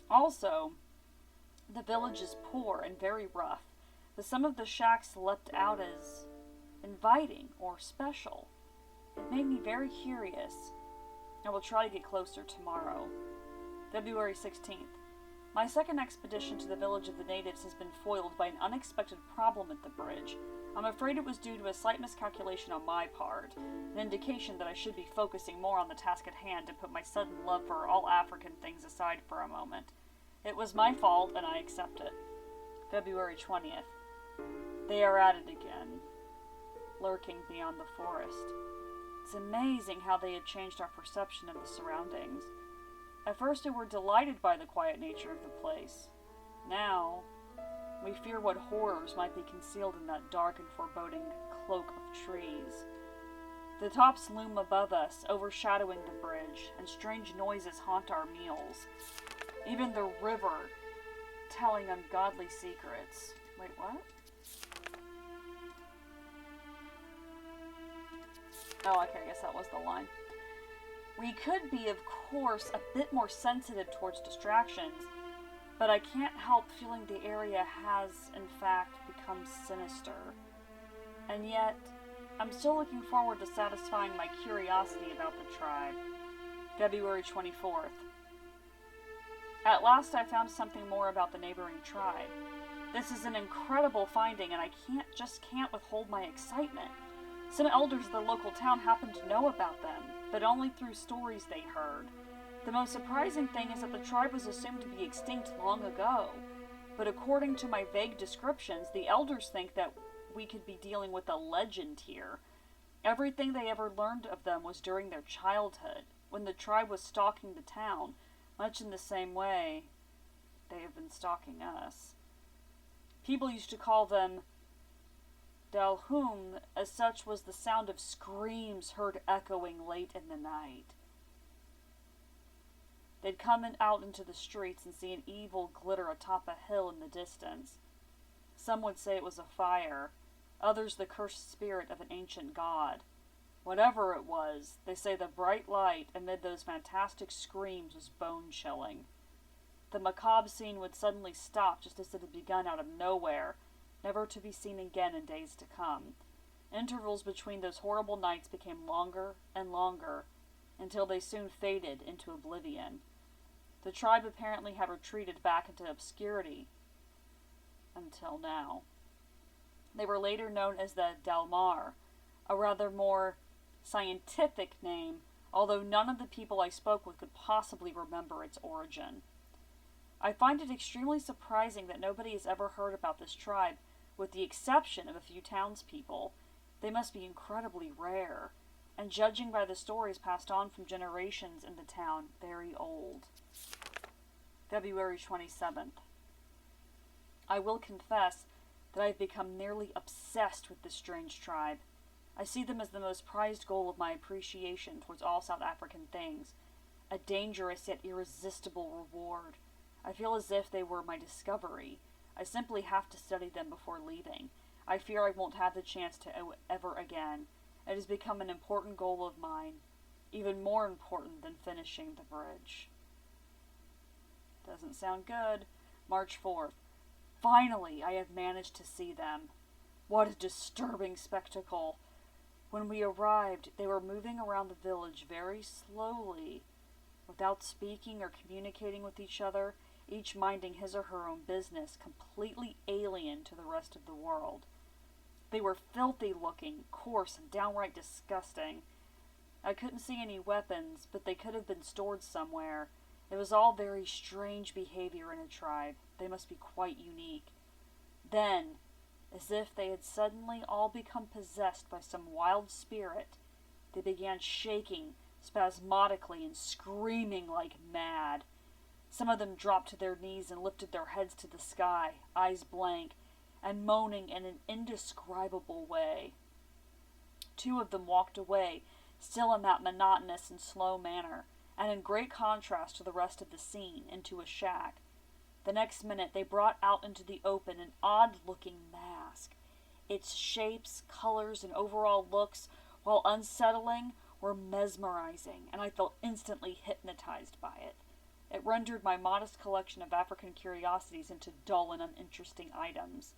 Also, the village is poor and very rough, but some of the shacks leapt out as inviting or special. It made me very curious. I will try to get closer tomorrow. February 16th. My second expedition to the village of the natives has been foiled by an unexpected problem at the bridge. I'm afraid it was due to a slight miscalculation on my part, an indication that I should be focusing more on the task at hand and put my sudden love for all African things aside for a moment. It was my fault, and I accept it. February 20th. They are at it again, lurking beyond the forest. It's amazing how they had changed our perception of the surroundings. At first, we were delighted by the quiet nature of the place. Now, we fear what horrors might be concealed in that dark and foreboding cloak of trees. The tops loom above us, overshadowing the bridge, and strange noises haunt our meals. Even the river, telling ungodly secrets. Wait, what? Oh, okay, I guess that was the line. We could be, of course, a bit more sensitive towards distractions, but I can't help feeling the area has, in fact, become sinister. And yet, I'm still looking forward to satisfying my curiosity about the tribe. February 24th. At last I found something more about the neighboring tribe. This is an incredible finding, and I can't withhold my excitement. Some elders of the local town happen to know about them, but only through stories they heard. The most surprising thing is that the tribe was assumed to be extinct long ago, but according to my vague descriptions, the elders think that we could be dealing with a legend here. Everything they ever learned of them was during their childhood, when the tribe was stalking the town, much in the same way they have been stalking us. People used to call them Dalhum, as such was the sound of screams heard echoing late in the night. They'd come out into the streets and see an evil glitter atop a hill in the distance. Some would say it was a fire, others the cursed spirit of an ancient god. Whatever it was, they say the bright light amid those fantastic screams was bone-chilling. The macabre scene would suddenly stop just as it had begun out of nowhere, never to be seen again in days to come. Intervals between those horrible nights became longer and longer, until they soon faded into oblivion. The tribe apparently had retreated back into obscurity, until now. They were later known as the Dalmar, a rather more scientific name, although none of the people I spoke with could possibly remember its origin. I find it extremely surprising that nobody has ever heard about this tribe, with the exception of a few townspeople. They must be incredibly rare, and judging by the stories passed on from generations in the town, very old. February 27th. I will confess that I have become nearly obsessed with this strange tribe. I see them as the most prized goal of my appreciation towards all South African things, a dangerous yet irresistible reward. I feel as if they were my discovery. I simply have to study them before leaving. I fear I won't have the chance to ever again. It has become an important goal of mine, even more important than finishing the bridge. Doesn't sound good. March 4th. Finally, I have managed to see them. What a disturbing spectacle. When we arrived, they were moving around the village very slowly, without speaking or communicating with each other, each minding his or her own business, completely alien to the rest of the world. They were filthy looking, coarse, and downright disgusting. I couldn't see any weapons, but they could have been stored somewhere. It was all very strange behavior in a tribe. They must be quite unique. Then, as if they had suddenly all become possessed by some wild spirit, they began shaking spasmodically and screaming like mad. Some of them dropped to their knees and lifted their heads to the sky, eyes blank, and moaning in an indescribable way. 2 of them walked away, still in that monotonous and slow manner, and in great contrast to the rest of the scene, into a shack. The next minute they brought out into the open an odd-looking mask. Its shapes, colors, and overall looks, while unsettling, were mesmerizing, and I felt instantly hypnotized by it. It rendered my modest collection of African curiosities into dull and uninteresting items.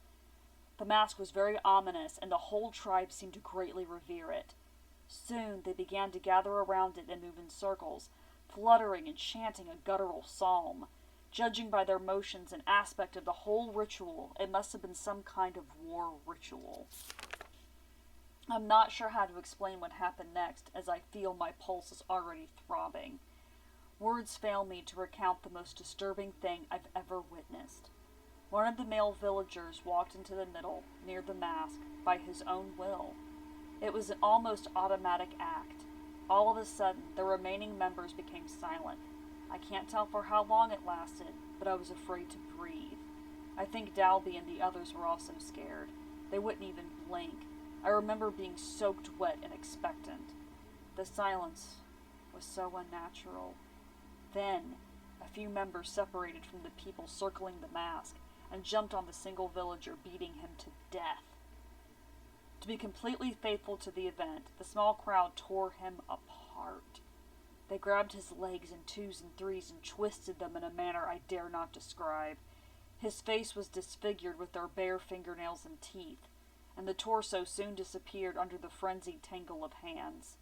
The mask was very ominous, and the whole tribe seemed to greatly revere it. Soon they began to gather around it and move in circles, fluttering and chanting a guttural psalm. Judging by their motions and aspect of the whole ritual, it must have been some kind of war ritual. I'm not sure how to explain what happened next, as I feel my pulse is already throbbing. Words fail me to recount the most disturbing thing I've ever witnessed. One of the male villagers walked into the middle, near the mask, by his own will. It was an almost automatic act. All of a sudden, the remaining members became silent. I can't tell for how long it lasted, but I was afraid to breathe. I think Dalby and the others were also scared. They wouldn't even blink. I remember being soaked wet and expectant. The silence was so unnatural. Then, a few members separated from the people circling the mask and jumped on the single villager, beating him to death. To be completely faithful to the event, the small crowd tore him apart. They grabbed his legs in twos and threes and twisted them in a manner I dare not describe. His face was disfigured with their bare fingernails and teeth, and the torso soon disappeared under the frenzied tangle of hands.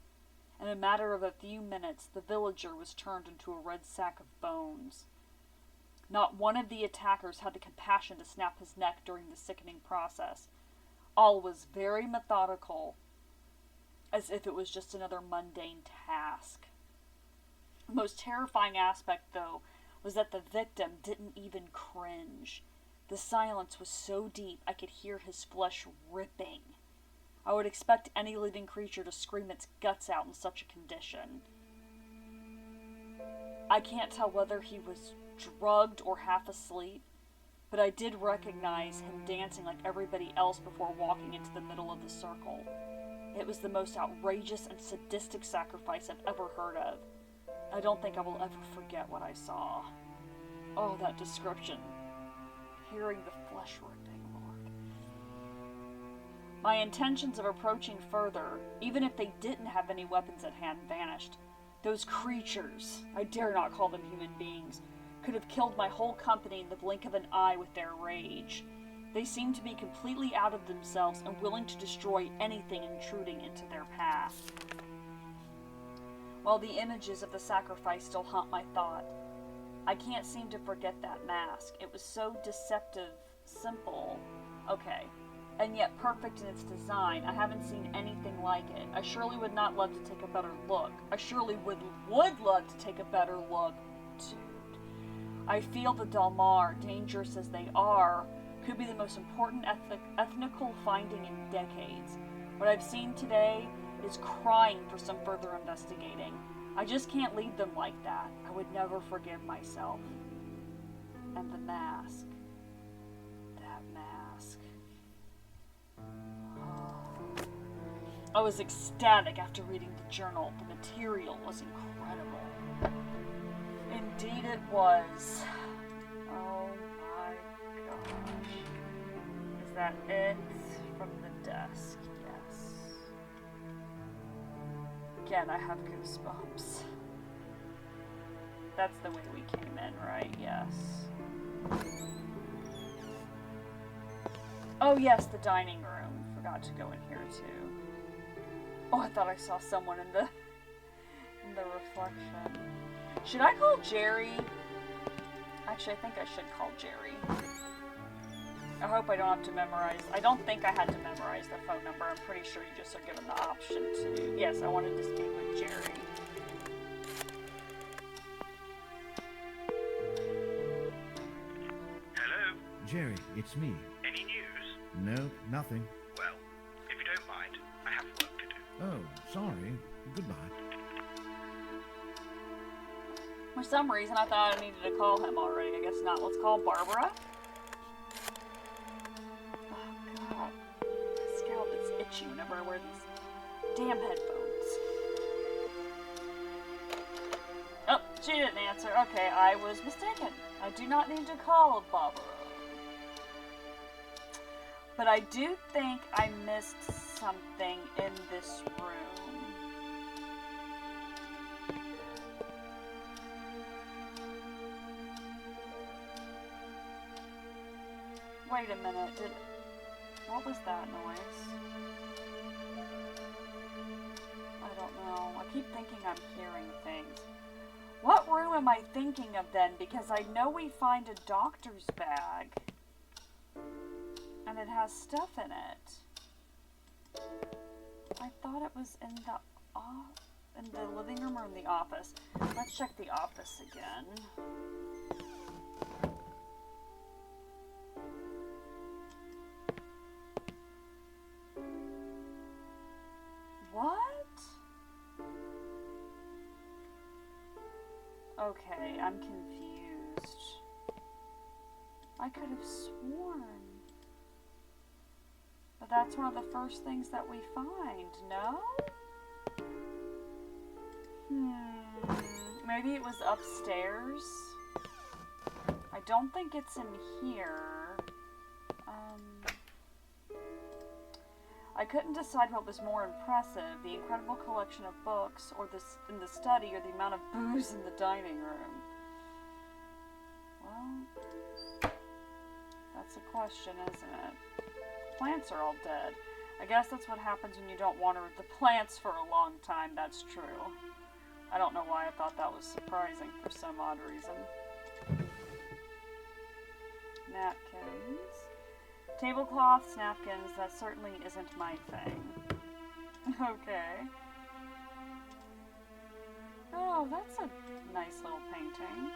In a matter of a few minutes, the villager was turned into a red sack of bones. Not one of the attackers had the compassion to snap his neck during the sickening process. All was very methodical, as if it was just another mundane task. The most terrifying aspect, though, was that the victim didn't even cringe. The silence was so deep I could hear his flesh ripping. I would expect any living creature to scream its guts out in such a condition. I can't tell whether he was drugged or half asleep, but I did recognize him dancing like everybody else before walking into the middle of the circle. It was the most outrageous and sadistic sacrifice I've ever heard of. I don't think I will ever forget what I saw. Oh, that description. Hearing the flesh ripping, Lord. My intentions of approaching further, even if they didn't have any weapons at hand, vanished. Those creatures, I dare not call them human beings, could have killed my whole company in the blink of an eye with their rage. They seemed to be completely out of themselves and willing to destroy anything intruding into their path. While the images of the sacrifice still haunt my thought, I can't seem to forget that mask. It was so deceptive, simple, okay, and yet perfect in its design. I haven't seen anything like it. I surely would not love to take a better look. I surely would love to take a better look. Dude. I feel the Dalmar, dangerous as they are, could be the most important ethnical finding in decades. What I've seen today is crying for some further investigating. I just can't leave them like that. I would never forgive myself. And the mask. That mask. Oh. I was ecstatic after reading the journal. The material was incredible. Indeed it was. Oh my gosh. Is that it from the desk? Yes. Again, I have goosebumps. That's the way we came in, right? Yes. Oh yes, the dining room. Forgot to go in here too. Oh, I thought I saw someone in the reflection. Should I call Jerry? Actually, I think I should call Jerry. I hope I don't have to memorize. I don't think I had to memorize the phone number. I'm pretty sure you just are given the option to. Yes, I wanted to speak with Jerry. Hello? Jerry, it's me. Any news? No, nothing. Well, if you don't mind, I have work to do. Oh, sorry. Goodbye. For some reason, I thought I needed to call him already. I guess not. Let's call Barbara. Oh, God. My scalp is itchy whenever I wear these damn headphones. Oh, she didn't answer. Okay, I was mistaken. I do not need to call Barbara. But I do think I missed something in this room. Wait a minute, what was that noise? I don't know. I keep thinking I'm hearing things. What room am I thinking of then? Because I know we find a doctor's bag. And it has stuff in it. I thought it was in the living room or in the office. Let's check the office again. Okay, I'm confused. I could have sworn. But that's one of the first things that we find, no? Maybe it was upstairs? I don't think it's in here. I couldn't decide what was more impressive, the incredible collection of books or in the study, or the amount of booze in the dining room. Well, that's a question, isn't it? Plants are all dead. I guess that's what happens when you don't water the plants for a long time, that's true. I don't know why I thought that was surprising for some odd reason. Napkins. Tablecloths, napkins, that certainly isn't my thing. Okay. Oh, that's a nice little painting.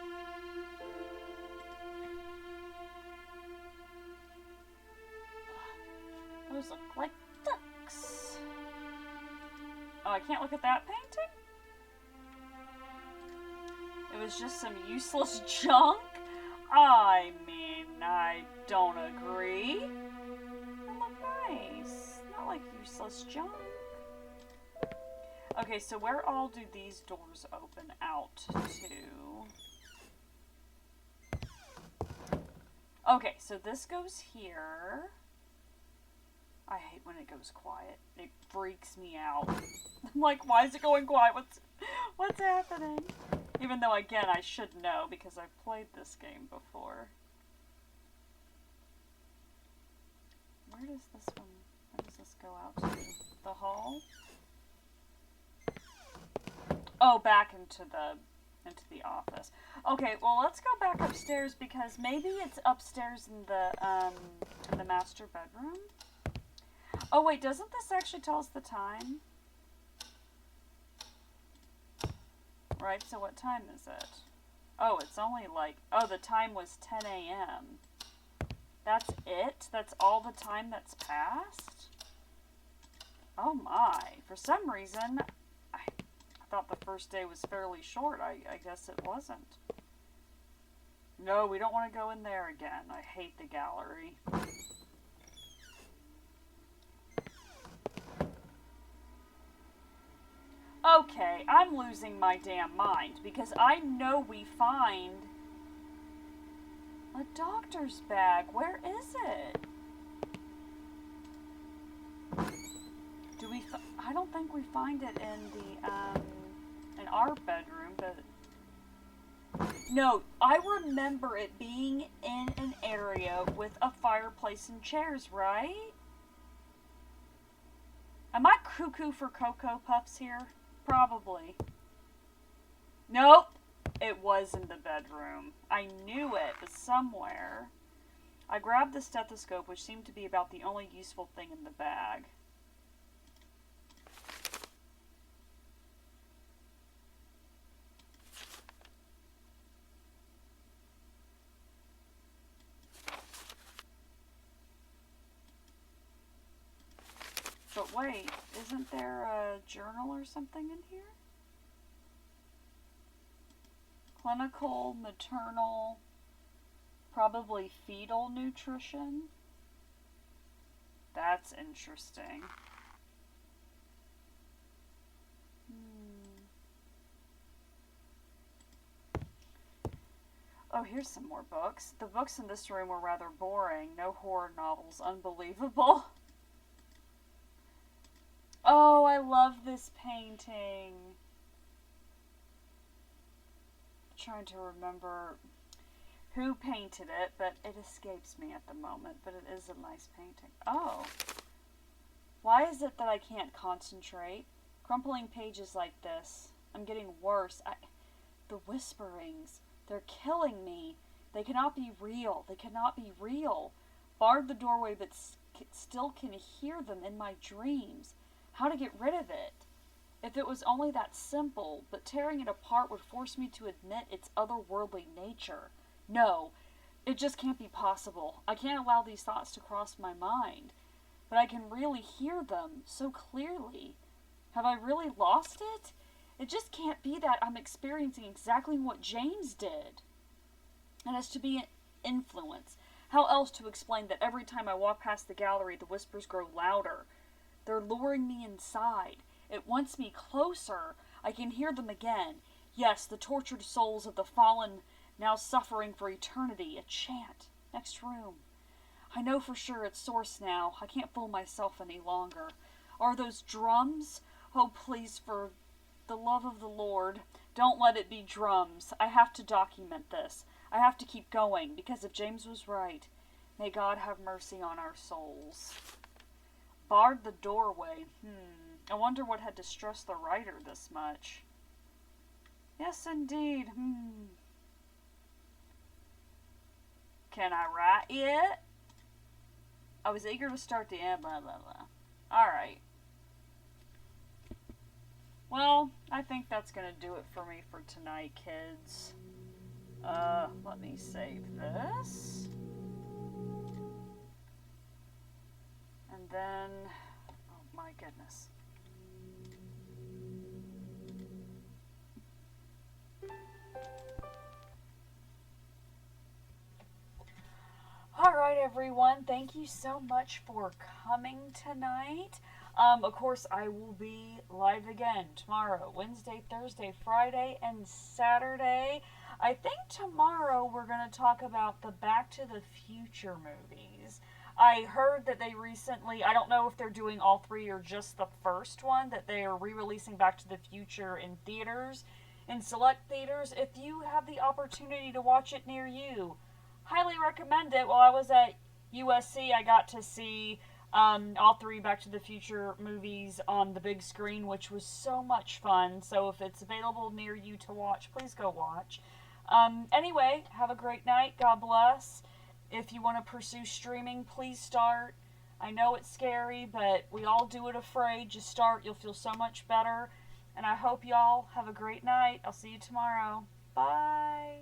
Those look like ducks. Oh, I can't look at that painting? It was just some useless junk? I mean, I don't agree. They look nice. Not like useless junk. Okay, so where all do these doors open out to? Okay, so this goes here. I hate when it goes quiet. It freaks me out. I'm like, why is it going quiet? What's happening? Even though, again, I should know because I've played this game before. Where does this go out to? The hall? Oh, back into the office. Okay, well, let's go back upstairs because maybe it's upstairs in the master bedroom. Oh, wait, doesn't this actually tell us the time? Right, so what time is it? Oh, it's only like... Oh, the time was 10 a.m. That's it? That's all the time that's passed? Oh my. For some reason, I thought the first day was fairly short. I guess it wasn't. No, we don't want to go in there again. I hate the gallery. Okay, I'm losing my damn mind because I know we find a doctor's bag. Where is it? I don't think we find it in our bedroom, but no, I remember it being in an area with a fireplace and chairs, right? Am I cuckoo for Cocoa Puffs here? Probably. Nope. It was in the bedroom. I knew it was somewhere. I grabbed the stethoscope, which seemed to be about the only useful thing in the bag. But wait, isn't there a journal or something in here? Clinical, maternal, probably fetal nutrition. That's interesting. Oh, here's some more books. The books in this room were rather boring. No horror novels. Unbelievable. Oh, I love this painting. I'm trying to remember who painted it, but it escapes me at the moment. But it is a nice painting. Oh. Why is it that I can't concentrate? Crumpling pages like this. I'm getting worse. The whisperings. They're killing me. They cannot be real. They cannot be real. Barred the doorway, but still can hear them in my dreams. How to get rid of it? If it was only that simple, but tearing it apart would force me to admit its otherworldly nature. No, it just can't be possible. I can't allow these thoughts to cross my mind. But I can really hear them so clearly. Have I really lost it? It just can't be that I'm experiencing exactly what James did. And as to be an influence, how else to explain that every time I walk past the gallery, the whispers grow louder? They're luring me inside. It wants me closer. I can hear them again. Yes, the tortured souls of the fallen, now suffering for eternity. A chant. Next room. I know for sure it's Source now. I can't fool myself any longer. Are those drums? Oh, please, for the love of the Lord, don't let it be drums. I have to document this. I have to keep going, because if James was right, may God have mercy on our souls. Barred the doorway. I wonder what had distressed the writer this much. Yes, indeed. Can I write it? I was eager to start the end, blah, blah, blah. Alright. Well, I think that's going to do it for me for tonight, kids. Let me save this. And then, oh my goodness. Alright, everyone, thank you so much for coming tonight. Of course, I will be live again tomorrow, Wednesday, Thursday, Friday, and Saturday. I think tomorrow we're going to talk about the Back to the Future movies. I heard that they recently, I don't know if they're doing all three or just the first one, that they are re-releasing Back to the Future in theaters, in select theaters. If you have the opportunity to watch it near you, highly recommend it. While I was at USC, I got to see all three Back to the Future movies on the big screen, which was so much fun. So if it's available near you to watch, please go watch. Anyway, have a great night. God bless. If you want to pursue streaming, please start. I know it's scary, but we all do it afraid. Just start. You'll feel so much better. And I hope y'all have a great night. I'll see you tomorrow. Bye.